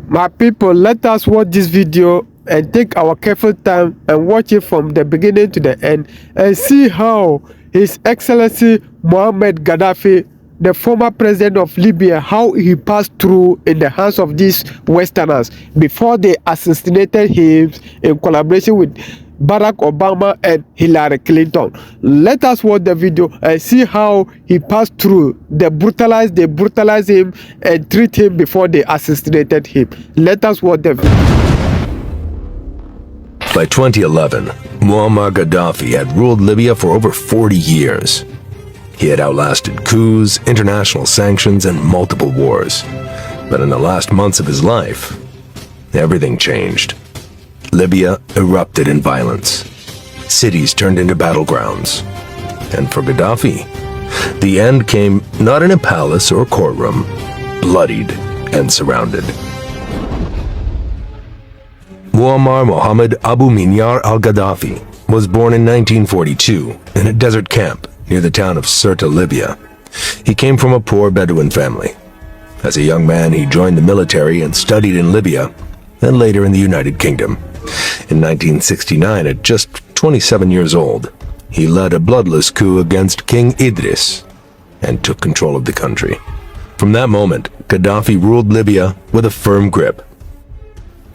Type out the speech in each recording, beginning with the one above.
My people, let us watch this video and take our careful time and watch it from the beginning to the end and see how His Excellency Muhammad Gaddafi, the former president of Libya, how he passed through in the hands of these Westerners before they assassinated him in collaboration with Barack Obama and Hillary Clinton. Let us watch the video and see how he passed through. They brutalized him and treat him before they assassinated him. Let us watch the video. By 2011, Muammar Gaddafi had ruled Libya for over 40 years. He had outlasted coups, international sanctions, and multiple wars. But in the last months of his life, everything changed. Libya erupted in violence. Cities turned into battlegrounds. And for Gaddafi, the end came not in a palace or courtroom, bloodied and surrounded. Muammar Mohammed Abu Minyar Al Gaddafi was born in 1942 in a desert camp near the town of Sirte, Libya. He came from a poor Bedouin family. As a young man, he joined the military and studied in Libya, and later in the United Kingdom. In 1969, at just 27 years old, he led a bloodless coup against King Idris and took control of the country. From that moment, Gaddafi ruled Libya with a firm grip.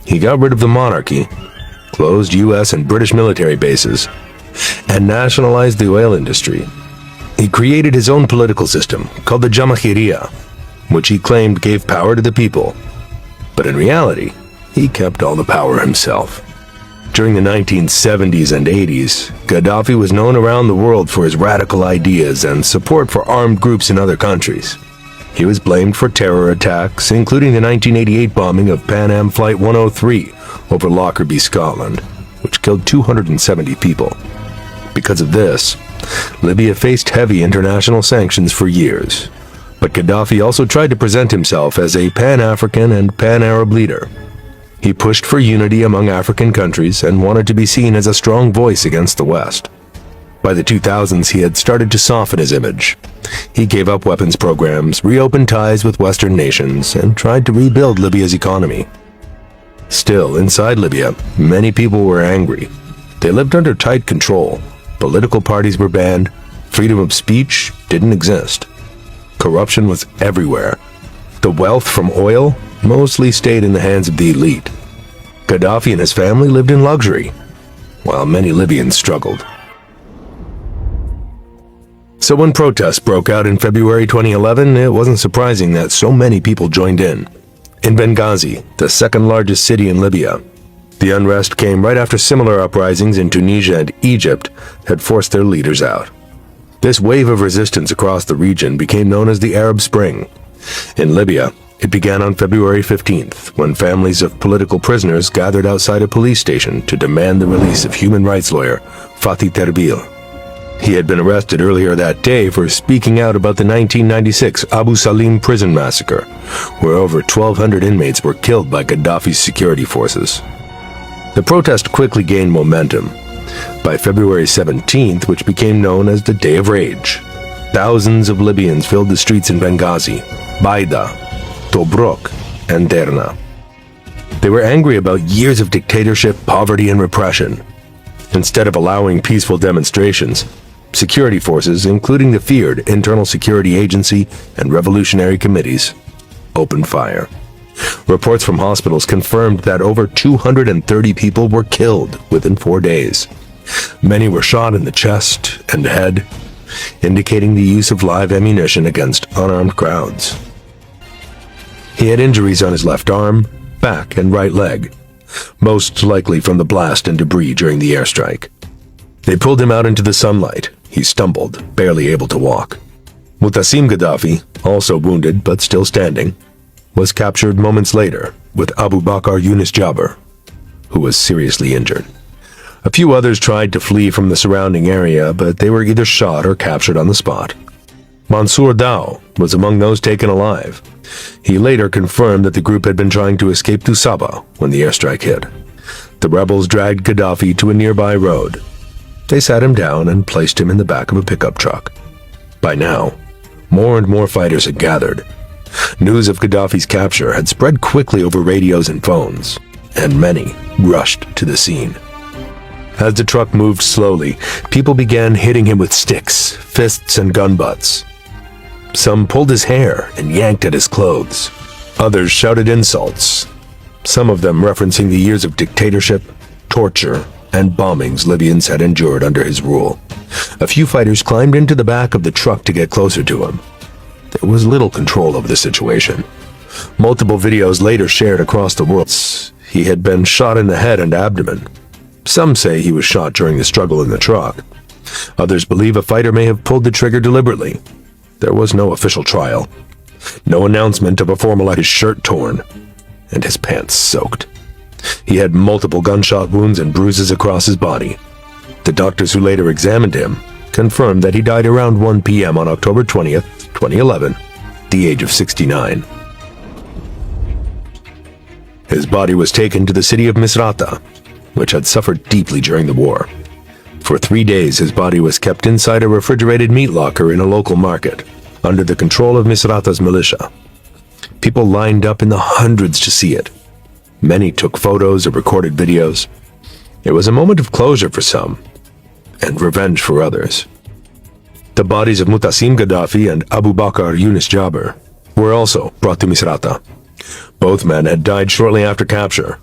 He got rid of the monarchy, closed U.S. and British military bases, and nationalized the oil industry. He created his own political system called the Jamahiriya, which he claimed gave power to the people. But in reality, he kept all the power himself. During the 1970s and 80s, Gaddafi was known around the world for his radical ideas and support for armed groups in other countries. He was blamed for terror attacks, including the 1988 bombing of Pan Am Flight 103 over Lockerbie, Scotland, which killed 270 people. Because of this, Libya faced heavy international sanctions for years. But Gaddafi also tried to present himself as a Pan-African and Pan-Arab leader. He pushed for unity among African countries and wanted to be seen as a strong voice against the West. By the 2000s, he had started to soften his image. He gave up weapons programs, reopened ties with Western nations, and tried to rebuild Libya's economy. Still, inside Libya, many people were angry. They lived under tight control. Political parties were banned. Freedom of speech didn't exist. Corruption was everywhere. The wealth from oil mostly stayed in the hands of the elite. Gaddafi and his family lived in luxury, while many Libyans struggled. So when protests broke out in February 2011, it wasn't surprising that so many people joined in. In Benghazi, the second largest city in Libya, the unrest came right after similar uprisings in Tunisia and Egypt had forced their leaders out. This wave of resistance across the region became known as the Arab Spring. In Libya, it began on February 15th, when families of political prisoners gathered outside a police station to demand the release of human rights lawyer Fatih Terbil. He had been arrested earlier that day for speaking out about the 1996 Abu Salim prison massacre, where over 1,200 inmates were killed by Gaddafi's security forces. The protest quickly gained momentum. By February 17th, which became known as the Day of Rage, thousands of Libyans filled the streets in Benghazi, Baida, Tobruk, and Derna. They were angry about years of dictatorship, poverty, and repression. Instead of allowing peaceful demonstrations, security forces, including the feared Internal Security Agency and revolutionary committees, opened fire. Reports from hospitals confirmed that over 230 people were killed within 4 days. Many were shot in the chest and head, indicating the use of live ammunition against unarmed crowds. He had injuries on his left arm, back, and right leg, most likely from the blast and debris during the airstrike. They pulled him out into the sunlight. He stumbled, barely able to walk. Mutassim Gaddafi, also wounded but still standing, was captured moments later with Abu Bakr Yunus Jabr, who was seriously injured. A few others tried to flee from the surrounding area, but they were either shot or captured on the spot. Mansour Dao was among those taken alive. He later confirmed that the group had been trying to escape to Sabah when the airstrike hit. The rebels dragged Gaddafi to a nearby road. They sat him down and placed him in the back of a pickup truck. By now, more and more fighters had gathered, News of Gaddafi's capture had spread quickly over radios and phones, and many rushed to the scene. As the truck moved slowly, people began hitting him with sticks, fists, and gun butts. Some pulled his hair and yanked at his clothes. Others shouted insults, some of them referencing the years of dictatorship, torture, and bombings Libyans had endured under his rule. A few fighters climbed into the back of the truck to get closer to him. There was little control over the situation. Multiple videos later shared across the world. He had been shot in the head and abdomen. Some say he was shot during the struggle in the truck. Others believe a fighter may have pulled the trigger deliberately. There was no official trial. No announcement of a formal his shirt torn and his pants soaked. He had multiple gunshot wounds and bruises across his body. The doctors who later examined him confirmed that he died around 1 p.m. on October 20th, 2011, at the age of 69. His body was taken to the city of Misrata, which had suffered deeply during the war. For 3 days, his body was kept inside a refrigerated meat locker in a local market, under the control of Misrata's militia. People lined up in the hundreds to see it. Many took photos or recorded videos. It was a moment of closure for some, and revenge for others. The bodies of Muhammad Gaddafi and Abu Bakr Yunus Jaber were also brought to Misrata. Both men had died shortly after capture.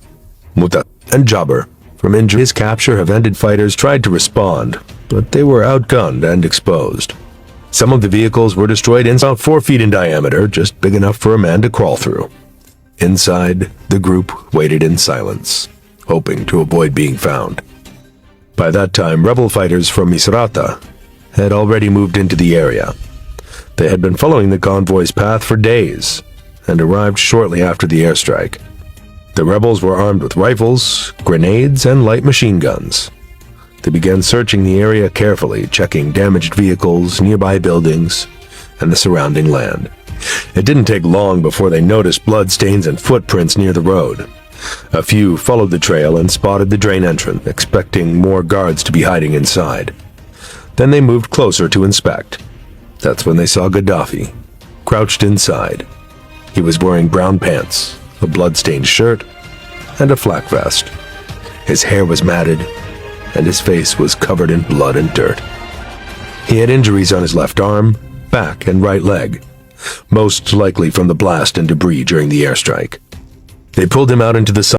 Muhammad and Jaber, from injury his capture, have ended. Fighters tried to respond, but they were outgunned and exposed. Some of the vehicles were destroyed about 4 feet in diameter, just big enough for a man to crawl through. Inside, the group waited in silence, hoping to avoid being found. By that time, rebel fighters from Misrata had already moved into the area. They had been following the convoy's path for days and arrived shortly after the airstrike. The rebels were armed with rifles, grenades, and light machine guns. They began searching the area carefully, checking damaged vehicles, nearby buildings, and the surrounding land. It didn't take long before they noticed bloodstains and footprints near the road. A few followed the trail and spotted the drain entrance, expecting more guards to be hiding inside. Then they moved closer to inspect. That's when they saw Gaddafi, crouched inside. He was wearing brown pants, a blood-stained shirt, and a flak vest. His hair was matted, and his face was covered in blood and dirt. He had injuries on his left arm, back, and right leg, most likely from the blast and debris during the airstrike. They pulled him out into the sun.